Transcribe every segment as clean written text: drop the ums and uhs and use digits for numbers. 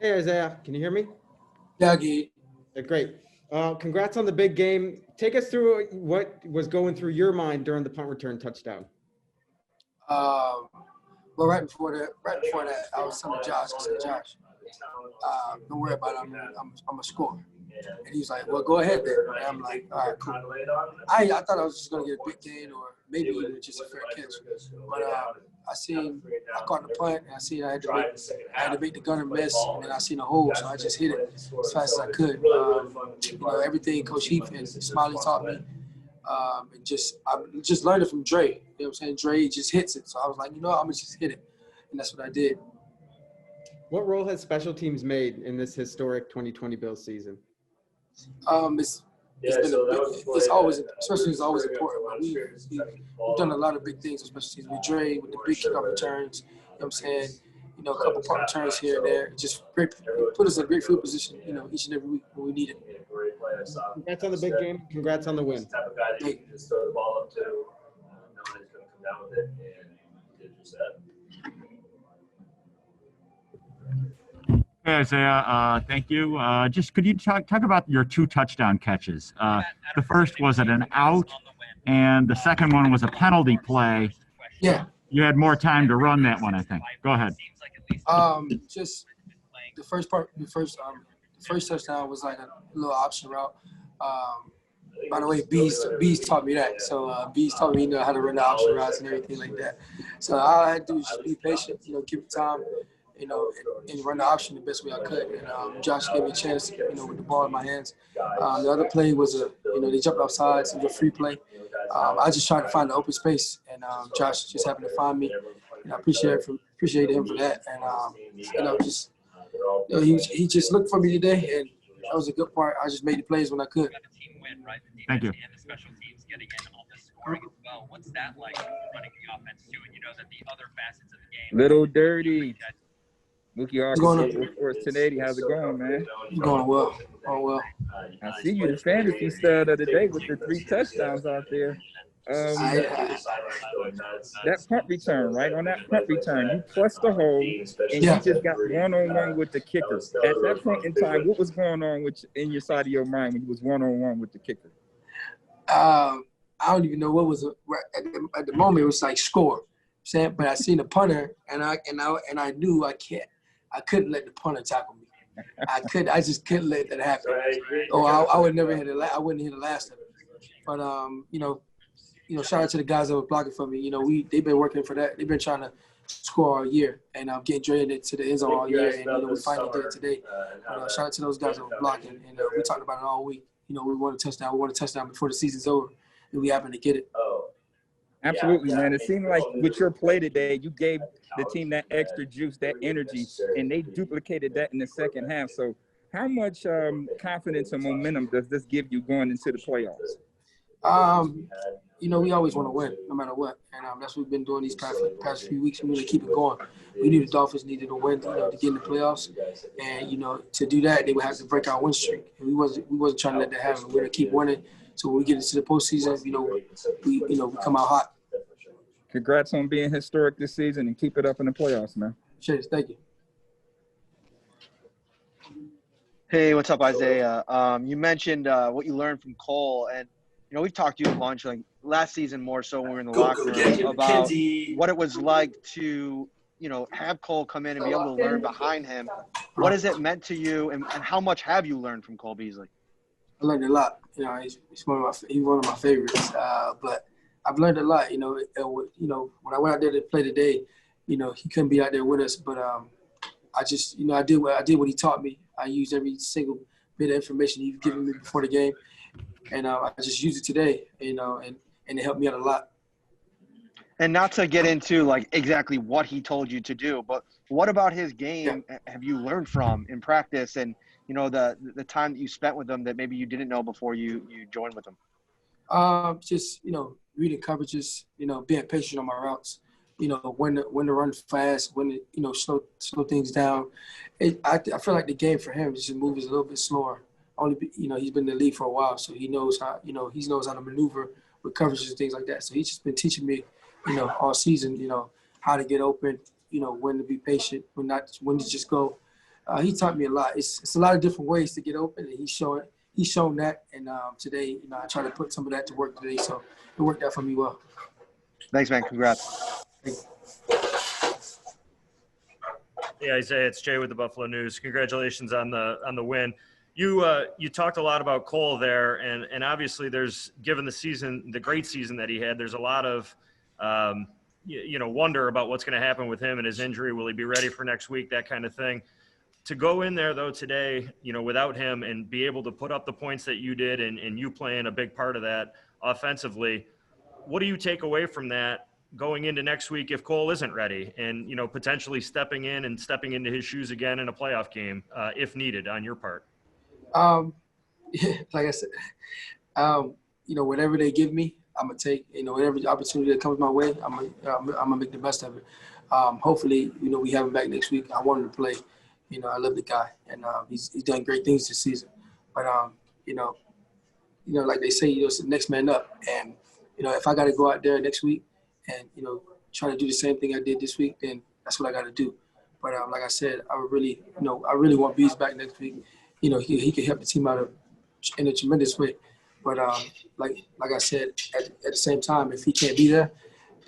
Hey, Isaiah, can you hear me? Yeah, Gee. Great. Congrats on the big game. Take us through what was going through your mind during the punt return touchdown. Well, right before that, I was telling Josh, I said, Josh, don't worry about it. I'm a scorer. And he was like, well, go ahead then. And I'm like, all right, cool. I thought I was just going to get a big gain or maybe even just a fair catch. But I caught the punt, and I seen I had to make the gunner miss, and then I seen a hole, so I just hit it as fast as I could. Everything Coach Heath and Smiley taught me. I just learned it from Dre. You know what I'm saying? Dre just hits it. So I was like, I'm going to just hit it. And that's what I did. What role has special teams made in this historic 2020 Bills season? It's always, especially it's always important. We've done a lot of big things with special teams. With Dre, with the big kickoff returns, you know what I'm saying? A couple punt returns here and there. Just put us in a great field position, each and every week when we need it. Congrats on the big game. Congrats on the win. Hey. Just throw the ball up to, knowing he's going to come down with it, and he did just that. Hey, Isaiah, thank you. Just could you talk about your 2 touchdown catches? The first was at an out, and the second one was a penalty play. Yeah. You had more time to run that one, I think. Go ahead. Just the first touchdown was like a little option route. By the way, Bees taught me that. So Bees taught me, how to run the option routes and everything like that. So all I had to do was just be patient, give it time. And run the option the best way I could. And Josh gave me a chance, with the ball in my hands. The other play was they jumped off sides. It was a free play. I just tried to find the open space, and Josh just happened to find me. And I appreciate him for that. And he just looked for me today, and that was a good part. I just made the plays when I could. Thank you. What's that like running the offense too? And that the other facets of the game. Little Dirty. Mookie Arkansas Sports 1080. How's it going, man? Going well. Oh, well. I see you the fantasy stud of the day with the 3 touchdowns out there. That punt return, right? On that punt return, you plus the hole, and you just got one-on-one with the kicker. At that point in time, what was going on in your side of your mind when you was one-on-one with the kicker? I don't even know what was at the moment. It was like score. But I seen the punter, and I knew I couldn't let the punter tackle me. I just couldn't let that happen. I would never hit it. I wouldn't hit the last of it. But shout out to the guys that were blocking for me. They've been working for that. They've been trying to score all year, and I'm getting drained to the end zone all year. And we finally did it today. Shout out to those guys that were blocking. And we talked about it all week. We want a touchdown. We want a touchdown before the season's over, and we happened to get it. Absolutely, man. It seemed like with your play today, you gave the team that extra juice, that energy, and they duplicated that in the second half. So how much confidence and momentum does this give you going into the playoffs? We always want to win no matter what. And that's what we've been doing these past few weeks. We need to keep it going. We knew the Dolphins needed to win to get in the playoffs. And, to do that, they would have to break our win streak. And we wasn't trying to let that happen. We're going to keep winning. So when we get into the postseason, we come out hot. Congrats on being historic this season, and keep it up in the playoffs, man. Cheers. Thank you. Hey, what's up, Isaiah? You mentioned what you learned from Cole, and we've talked to you a bunch, like last season more so when we were in the locker room, about what it was like to have Cole come in and be able to learn behind him. What has it meant to you, and how much have you learned from Cole Beasley? I learned a lot. He's one of my favorites. But I've learned a lot. When I went out there to play today, he couldn't be out there with us. But I just, I did what he taught me. I used every single bit of information he's given me before the game, and I just used it today. And it helped me out a lot. And not to get into like exactly what he told you to do, but what about his game have you learned from in practice, and the time that you spent with him that maybe you didn't know before you joined with him? Just reading coverages, being patient on my routes, when to run fast, when to slow things down. I feel like the game for him just moves a little bit slower. He's been in the league for a while, so he knows how to maneuver with coverages and things like that. So he's just been teaching me, all season, how to get open, when to be patient, when to just go. He taught me a lot. It's a lot of different ways to get open, and he's shown that. And today, I try to put some of that to work today, so it worked out for me well. Thanks, man. Congrats. Hey, Isaiah, it's Jay with the Buffalo News. Congratulations on the win. You talked a lot about Cole there, and obviously given the great season that he had, there's a lot of wonder about what's going to happen with him and his injury. Will he be ready for next week? That kind of thing. To go in there though today, without him and be able to put up the points that you did, and you playing a big part of that offensively, what do you take away from that going into next week if Cole isn't ready and, potentially stepping into his shoes again in a playoff game, if needed on your part? Like I said, whatever they give me, I'm going to take, whatever opportunity that comes my way, I'm gonna make the best of it. Hopefully, we have him back next week. I want him to play. I love the guy, and he's done great things this season. But, like they say, it's the next man up. And, if I got to go out there next week and, try to do the same thing I did this week, then that's what I got to do. But like I said, I really want Bees back next week. He can help the team out in a tremendous way. But like I said, at the same time, if he can't be there,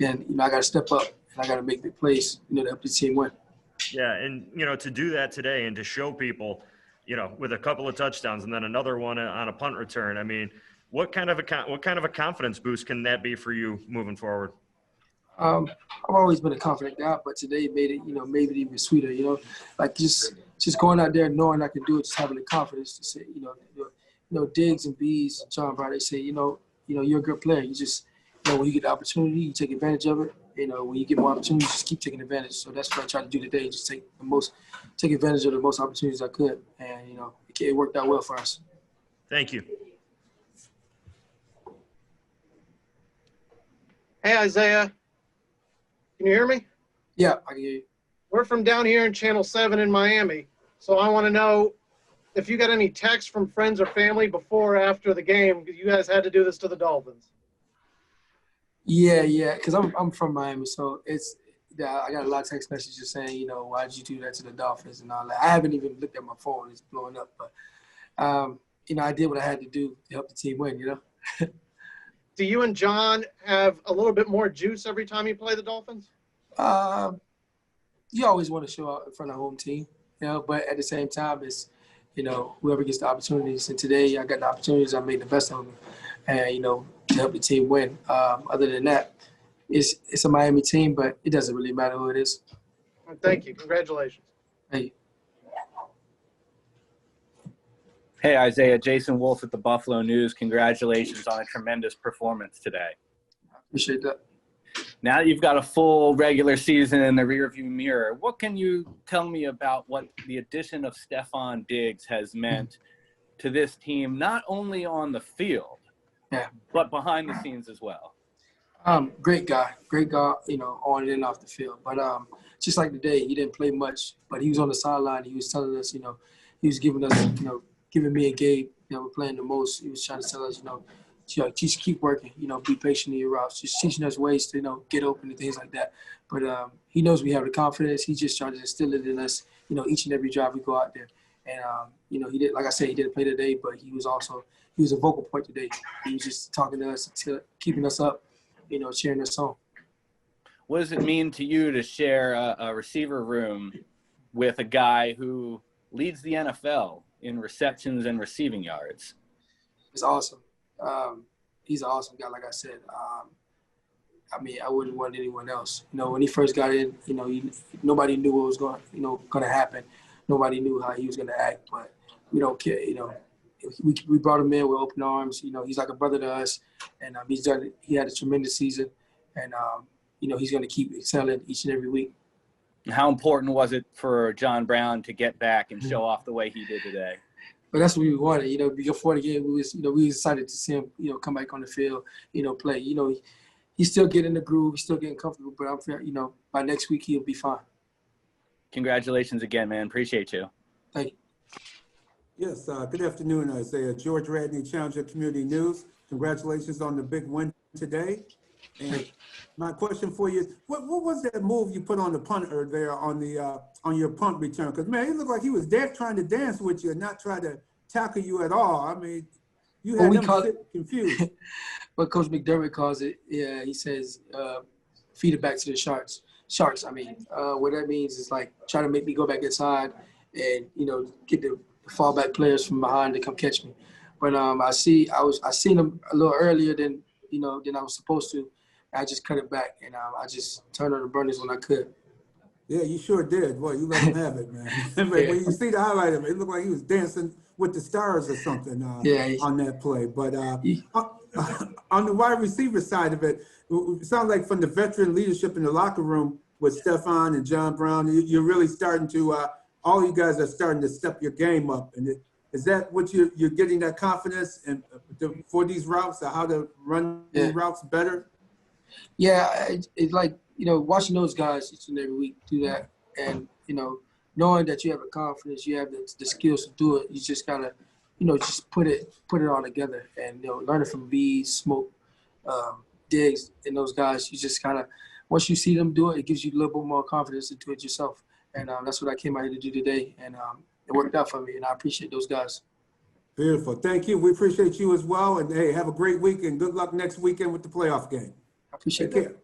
then I got to step up and I got to make big plays, to help the team win. Yeah, and to do that today and to show people, with a couple of touchdowns and then another one on a punt return. I mean, what kind of a confidence boost can that be for you moving forward? I've always been a confident guy, but today made it even sweeter. Like just going out there knowing I can do it, just having the confidence to say, Diggs and Bees, John Brown, they say, you're a good player. You just, when you get the opportunity, you take advantage of it. When you get more opportunities, just keep taking advantage. So that's what I tried to do today, just take advantage of the most opportunities I could. And, it worked out well for us. Thank you. Hey, Isaiah. Can you hear me? Yeah, I can hear you. We're from down here in Channel 7 in Miami. So I want to know if you got any texts from friends or family before or after the game, because you guys had to do this to the Dolphins. Yeah, because I'm from Miami, so I got a lot of text messages saying, why'd you do that to the Dolphins and all that. I haven't even looked at my phone; it's blowing up. But I did what I had to do to help the team win. Do you and John have a little bit more juice every time you play the Dolphins? You always want to show out in front of home team, but at the same time, it's whoever gets the opportunities. And today, I got the opportunities. I made the best of them, and to help the team win. Other than that, it's a Miami team, but it doesn't really matter who it is. Thank you. Congratulations. Hey. Hey, Isaiah, Jason Wolf at the Buffalo News. Congratulations on a tremendous performance today. Appreciate that. Now that you've got a full regular season in the rearview mirror, what can you tell me about what the addition of Stephon Diggs has meant to this team, not only on the field, but behind the scenes as well? Great guy, on and off the field. But just like today, he didn't play much, but he was on the sideline. He was telling us, he was giving us, giving me and Gabe, we're playing the most. He was trying to tell us, just keep working, be patient in your routes, just teaching us ways to, get open and things like that. But he knows we have the confidence. He just trying to instill it in us, each and every drive we go out there. And, he did, like I said, he didn't play today, but he was a vocal point today. He was just talking to us, keeping us up, cheering us on. What does it mean to you to share a receiver room with a guy who leads the NFL in receptions and receiving yards? It's awesome. He's an awesome guy, like I said. I wouldn't want anyone else. When he first got in, nobody knew what was going to happen. Nobody knew how he was going to act, but we don't care. We brought him in with open arms. He's like a brother to us, and he had a tremendous season, and he's going to keep excelling each and every week. How important was it for John Brown to get back and show off the way he did today? But that's what we wanted. Before the game, we was excited to see him, come back on the field, play. He's still getting in the groove, he's still getting comfortable. But I'm fair, by next week he'll be fine. Congratulations again, man. Appreciate you. Thank you. Yes, good afternoon, Isaiah. George Radney, Challenger Community News. Congratulations on the big win today. And my question for you is, what was that move you put on the punter there on your punt return? Because, man, he looked like he was trying to dance with you and not try to tackle you at all. I mean, you had him confused. What Coach McDermott calls it, yeah, he says, feed it back to the Sharks. I mean, what that means is like try to make me go back inside and, get the fallback players from behind to come catch me. But I seen him a little earlier than I was supposed to. I just cut it back and I just turned on the burners when I could. Yeah, you sure did. Boy, you let him have it, man. When you see the highlight of it looked like he was dancing with the stars or something on that play. But on the wide receiver side of it, it sounds like from the veteran leadership in the locker room with Stephon and John Brown, you're really starting to all you guys are starting to step your game up. And is that what you're getting, that confidence and for these routes, or how to run these routes better? Yeah, it's like, watching those guys each and every week do that, and, knowing that you have the confidence, you have the skills to do it, you just gotta, just put it all together and, learning from Bees, Smoke, Diggs, and those guys, you just kind of, once you see them do it, it gives you a little bit more confidence to do it yourself. And that's what I came out here to do today, and it worked out for me, and I appreciate those guys. Beautiful. Thank you. We appreciate you as well. And, hey, have a great week and good luck next weekend with the playoff game. I appreciate Take that. care.